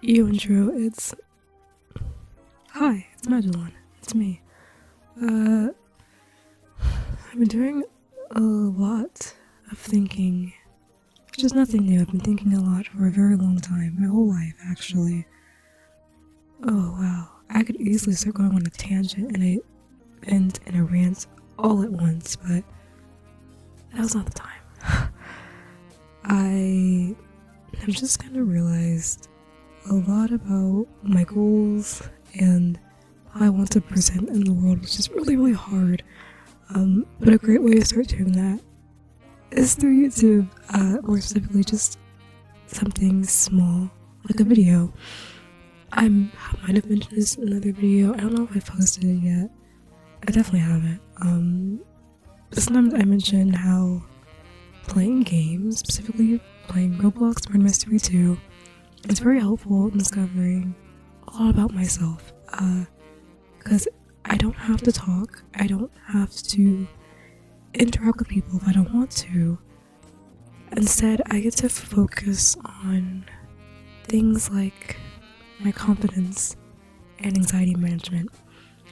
Yo, intro, Hi, it's Magellan. It's me. I've been doing a lot of thinking, which is nothing new. I've been thinking a lot for a very long time, my whole life, actually. Oh, wow. I could easily start going on a tangent and a vent and a rant all at once, but that was not the time. I have just kind of realized a lot about my goals and how I want to present in the world, which is really, really hard. But a great way to start doing that is through YouTube, or specifically just something small, like a video. I might have mentioned this in another video. I don't know if I posted it yet. I definitely haven't. Sometimes I mentioned how playing games, specifically playing Roblox Murder Mystery 2, it's very helpful in discovering a lot about myself, because I don't have to talk, I don't have to interact with people if I don't want to. Instead, I get to focus on things like my confidence and anxiety management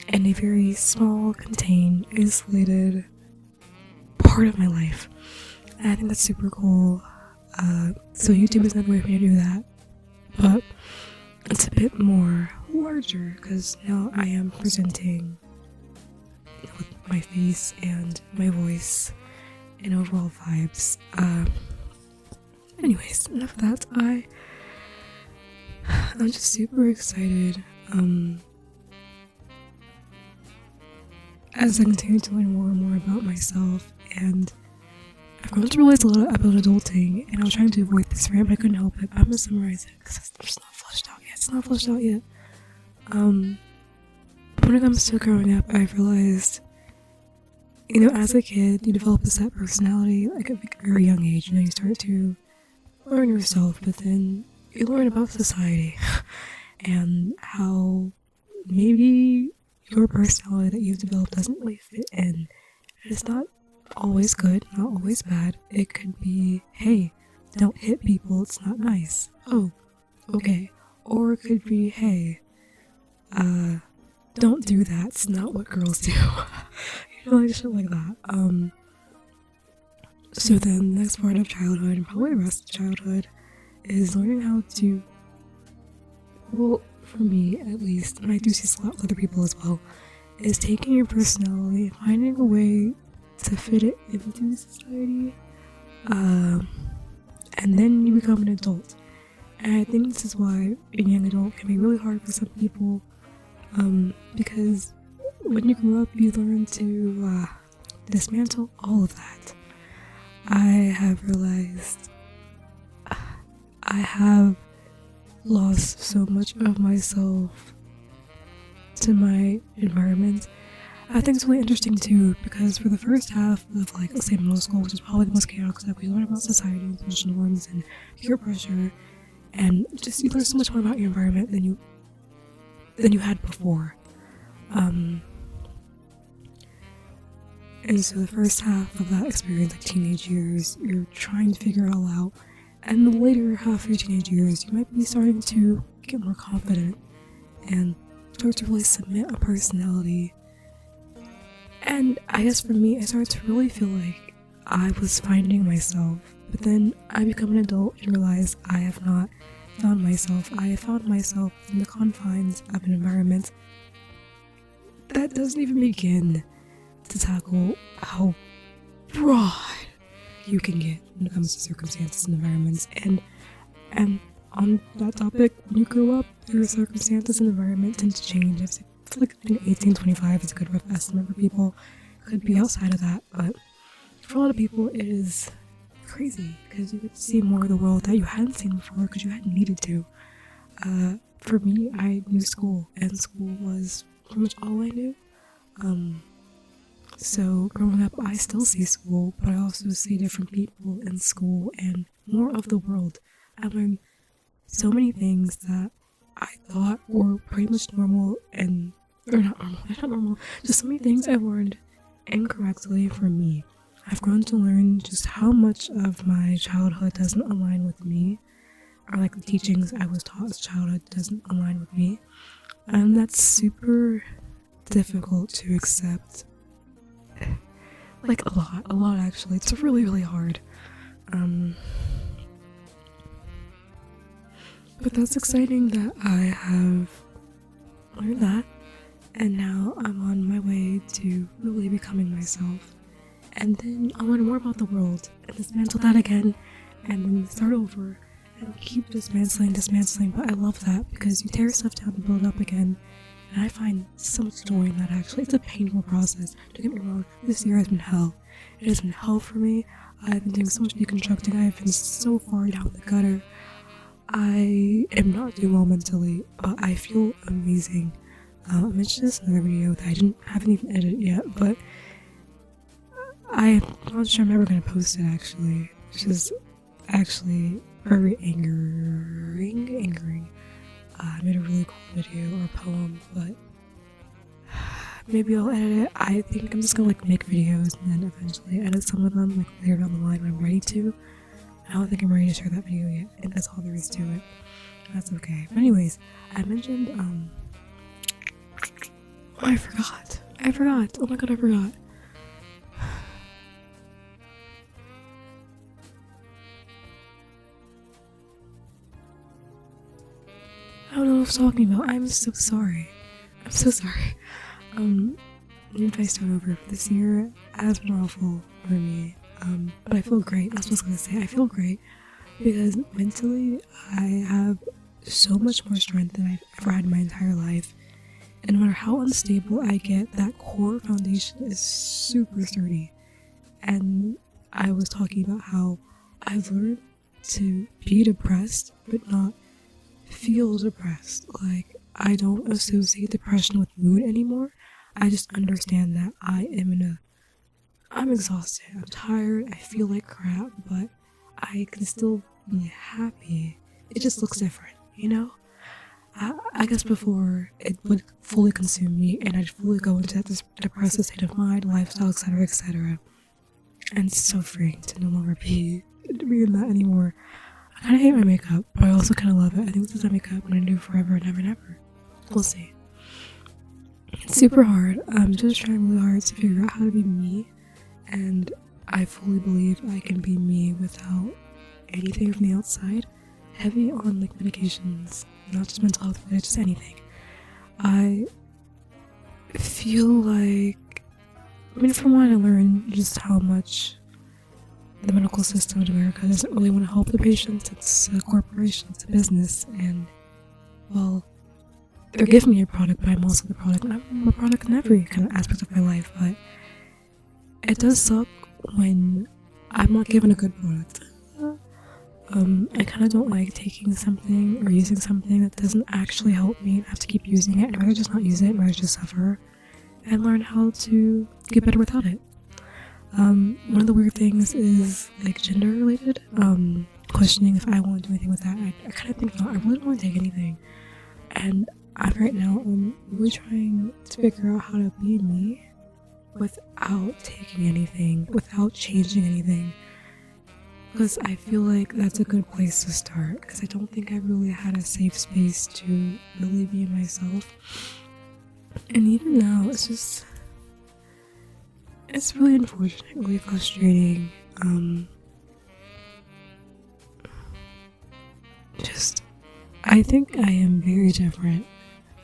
in a very small, contained, isolated part of my life. And I think that's super cool. So YouTube is another way for me to do that. But it's a bit more larger because now I am presenting with my face and my voice and overall vibes. Anyways, enough of that. I'm just super excited as I continue to learn more and more about myself, and I've grown to realize a lot about adulting, and I was trying to avoid this rant, but I couldn't help it. I'm gonna summarize it because it's just not fleshed out yet. It's not fleshed out yet. When it comes to growing up, I've realized, as a kid, you develop a set personality, like at a very young age. You start to learn yourself, but then you learn about society and how maybe your personality that you've developed doesn't really fit in. It's not always good, not always bad. It could be, hey, don't hit people, it's not nice. Oh, okay. Or it could be, hey, don't do that, it's not what girls do. Like shit like that. So then the next part of childhood, and probably the rest of childhood, is learning how to, well, for me at least, and I do see a lot of other people as well, is taking your personality, finding a way to fit it into society, and then you become an adult. And I think this is why being a young adult can be really hard for some people, because when you grow up, you learn to dismantle all of that. I have realized I have lost so much of myself to my environment. I think it's really interesting too, because for the first half of, let's say middle school, which is probably the most chaotic stuff, we learn about society and social norms and peer pressure, and just you learn so much more about your environment than you had before. And so the first half of that experience, like teenage years, you're trying to figure it all out. And the later half of your teenage years, you might be starting to get more confident and start to really submit a personality. And I guess for me, I started to really feel like I was finding myself. But then I become an adult and realize I have not found myself. I have found myself in the confines of an environment that doesn't even begin to tackle how broad you can get when it comes to circumstances and environments. And on that topic, when you grow up, your circumstances and environment tend to change. I feel like 1825 is a good rough estimate for people. It could be outside of that, but for a lot of people it is crazy because you get to see more of the world that you hadn't seen before because you hadn't needed to. For me, I knew school, and school was pretty much all I knew. So growing up, I still see school, but I also see different people in school and more of the world. I learned so many things that I thought were pretty much normal they're not normal, just so many things I've learned incorrectly for me. I've grown to learn just how much of my childhood doesn't align with me, or like the teachings I was taught as a child doesn't align with me. And that's super difficult to accept. Like a lot actually. It's really, really hard. But that's exciting that I have learned that, and now I'm on my way to really becoming myself. And then I'll learn more about the world and dismantle that again, and then start over and keep dismantling. But I love that because you tear stuff down and build up again. And I find so much joy in that actually. It's a painful process. Don't get me wrong, this year has been hell. It has been hell for me. I've been doing so much deconstructing. I've been so far down the gutter. I am not doing well mentally, but I feel amazing. I mentioned this in another video that I haven't even edited yet, but I'm not sure I'm ever going to post it actually, which is actually very angering. I made a really cool video or a poem, but maybe I'll edit it. I think I'm just gonna like make videos and then eventually edit some of them like later down the line when I'm ready to. I don't think I'm ready to share that video yet, and that's all there is to it. That's okay. But anyways, I mentioned I forgot. Oh my god, I forgot. I don't know what I was talking about. I'm so sorry. If I start over, this year has been awful for me. But I feel great. That's what I was gonna say. I feel great because mentally I have so much more strength than I've ever had in my entire life. And no matter how unstable I get, that core foundation is super sturdy. And I was talking about how I've learned to be depressed, but not feel depressed. Like, I don't associate depression with mood anymore. I just understand that I'm exhausted, I'm tired, I feel like crap, but I can still be happy. It just looks different, you know? I guess before it would fully consume me and I'd fully go into that depressive state of mind, lifestyle, etc. And it's so freeing to no longer be in that anymore. I kind of hate my makeup, but I also kind of love it. I think this is my makeup I'm going to do forever and ever. We'll see. It's super hard. I'm just trying really hard to figure out how to be me, and I fully believe I can be me without anything from the outside. Heavy on like medications, not just mental health, but just anything. I feel like, from what I learned, just how much the medical system in America doesn't really want to help the patients. It's a corporation, it's a business, and well, they're giving me a product, but I'm also the product. I'm a product in every kind of aspect of my life, but it does suck when I'm not given a good product. I kind of don't like taking something or using something that doesn't actually help me and have to keep using it. I'd rather just not use it, I'd rather just suffer and learn how to get better without it. One of the weird things is like gender related, questioning if I want to do anything with that. I kind of think not. I really don't want to take anything, and right now I'm really trying to figure out how to be me without taking anything, without changing anything, because I feel like that's a good place to start, because I don't think I really had a safe space to really be myself. And even now, it's really unfortunate, really frustrating. I think I am very different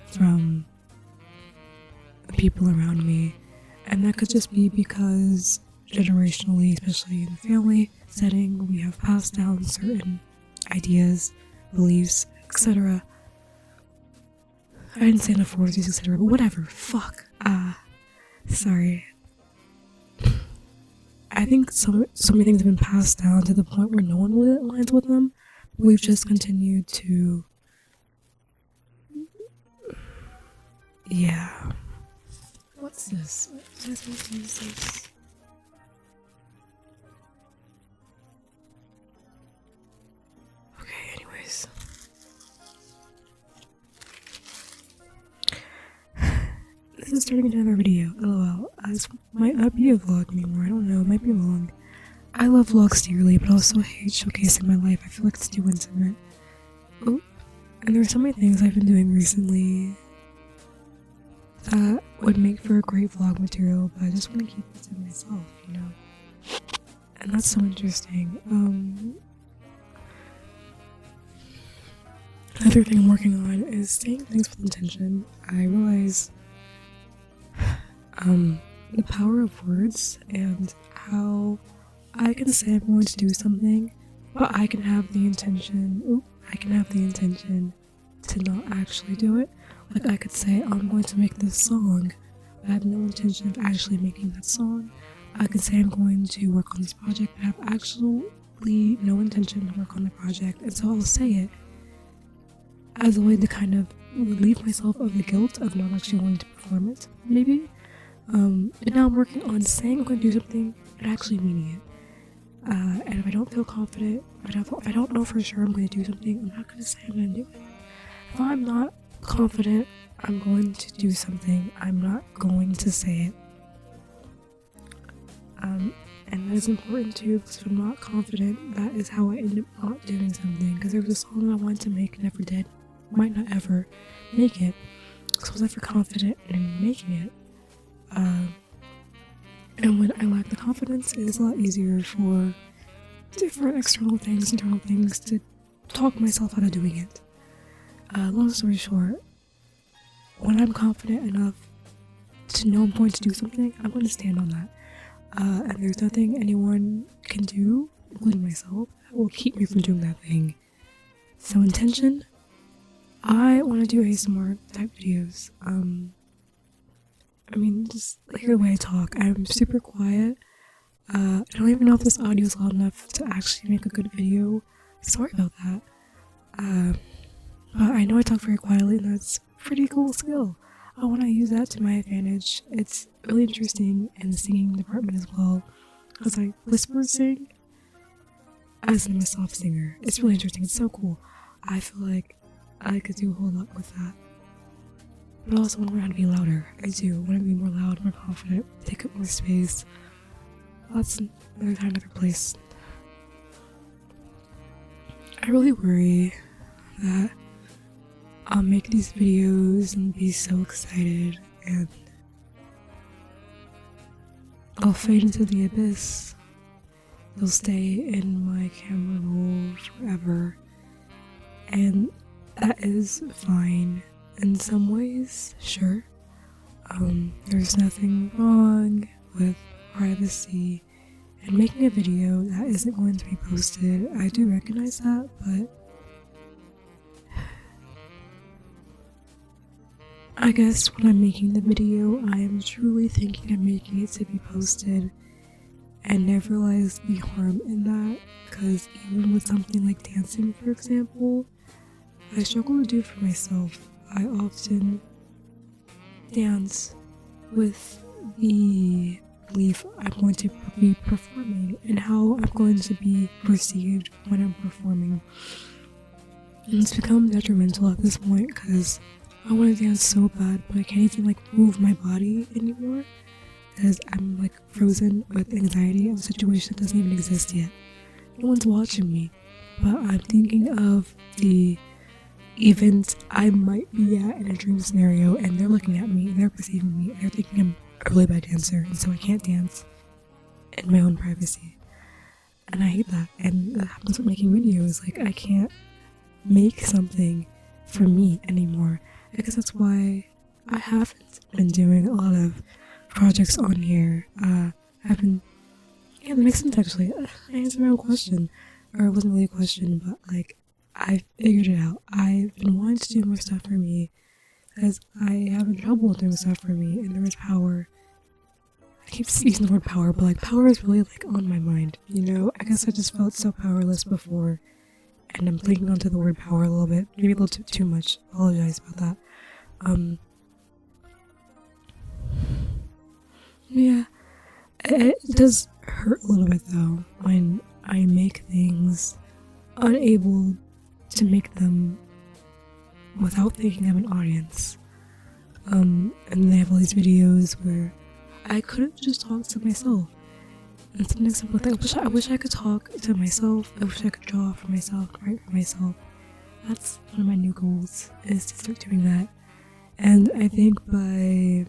from the people around me, and that could just be because generationally, especially in the family setting, we have passed down certain ideas, beliefs, etc. I didn't say enough words, etc., but whatever, fuck. Sorry. I think so many things have been passed down to the point where no one really aligns with them. We've just continued to... Yeah. What's this? What is this? Okay, anyways. This is turning into another video. LOL. This might not be a vlog anymore. I don't know. It might be long. I love vlogs dearly, but I also hate showcasing my life. I feel like it's too intimate. Oh, and there's so many things I've been doing recently that would make for a great vlog material, but I just want to keep it to myself, you know? And that's so interesting. Another thing I'm working on is saying things with intention. I realize the power of words and how I can say I'm going to do something, but I can have the intention to not actually do it. Like I could say, I'm going to make this song, but I have no intention of actually making that song. I could say I'm going to work on this project, but I have actually no intention to work on the project, and so I'll say it as a way to kind of relieve myself of the guilt of not actually wanting to perform it, maybe. And now I'm working on saying I'm going to do something and actually meaning it. And if I don't feel confident, if I don't know for sure I'm going to do something, I'm not going to say I'm going to do it. If I'm not confident I'm going to do something, I'm not going to say it. And that is important too, because if I'm not confident, that is how I end up not doing something. Because there was a song I wanted to make, never did, might not ever make it, because I was never confident in making it. And when I lack the confidence, it is a lot easier for different external things, internal things, to talk myself out of doing it. Long story short, when I'm confident enough to know I'm going to do something, I'm going to stand on that. And there's nothing anyone can do, including myself, that will keep me from doing that thing. So intention, I want to do ASMR type videos. Just hear the way I talk. I'm super quiet. I don't even know if this audio is loud enough to actually make a good video. Sorry about that. But I know I talk very quietly, and that's a pretty cool skill. I want to use that to my advantage. It's really interesting in the singing department as well, because I whisper sing as I'm a soft singer. It's really interesting. It's so cool. I feel like I could do a whole lot with that. But I also want to learn how to be louder. I do. I want to be more loud, more confident, take up more space. That's another time, another place. I really worry that I'll make these videos and be so excited, and I'll fade into the abyss. They'll stay in my camera roll forever, and that is fine in some ways, sure. There's nothing wrong with privacy and making a video that isn't going to be posted. I do recognize that, but I guess when I'm making the video, I am truly thinking of making it to be posted, and I've realized the harm in that, because even with something like dancing, for example, I struggle to do for myself. I often dance with the belief I'm going to be performing and how I'm going to be perceived when I'm performing. And it's become detrimental at this point, because I want to dance so bad, but I can't even move my body anymore, because I'm frozen with anxiety of a situation that doesn't even exist yet. No one's watching me, but I'm thinking of the event I might be at in a dream scenario, and they're looking at me, they're perceiving me, they're thinking I'm a really bad dancer, and so I can't dance in my own privacy. And I hate that, and that happens with making videos. I can't make something for me anymore. I guess that's why I haven't been doing a lot of projects on here. That makes sense actually. I answered my own question. Or it wasn't really a question, but I figured it out. I've been wanting to do more stuff for me, because I have been trouble doing stuff for me, and there is power. I keep using the word power, but power is really on my mind, you know? I guess I just felt so powerless before, and I'm clinging onto the word power a little bit, maybe a little too much. Apologize about that. Yeah, it does hurt a little bit though when I make things unable to make them without thinking of an audience. And they have all these videos where I could have just talked to myself. And something simple I wish I could talk to myself. I wish I could draw for myself, write for myself. that's one of my new goals, is to start doing that. And I think by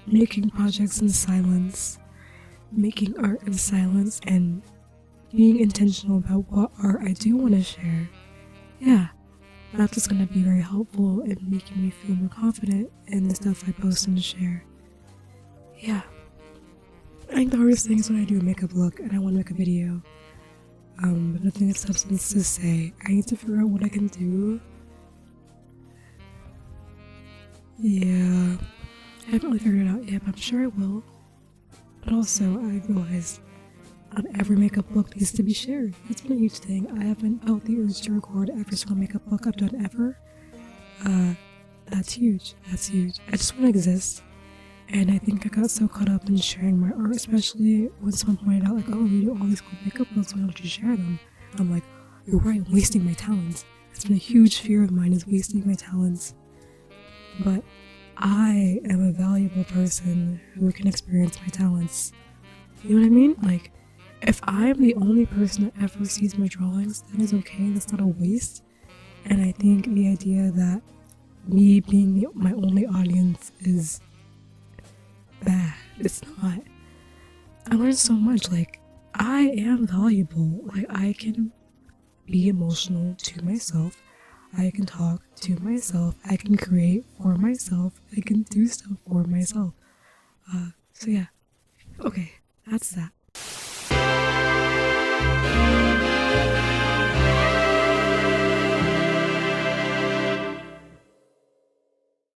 making projects in silence, making art in silence, and being intentional about what art I do want to share, yeah, that's just going to be very helpful in making me feel more confident in the stuff I post and share. Yeah. I think the hardest thing is when I do a makeup look and I want to make a video. But nothing of substance to say. I need to figure out what I can do. Yeah. I haven't really figured it out yet, but I'm sure I will. But also, I realized not every makeup look needs to be shared. That's been a huge thing. I haven't felt the urge to record every single makeup look I've done ever. That's huge. That's huge. I just want to exist. And I think I got so caught up in sharing my art, especially when someone pointed out, like, oh, you do all these cool makeup looks, why don't you share them? I'm like, you're right, I'm wasting my talents. It's been a huge fear of mine, is wasting my talents. But I am a valuable person who can experience my talents. You know what I mean? Like, if I'm the only person that ever sees my drawings, that is okay, that's not a waste. And I think the idea that me being my only audience is bad. It's not. I learned so much. Like, I am valuable. Like, I can be emotional to myself. I can talk to myself. I can create for myself. I can do stuff for myself. So yeah. Okay, that's that.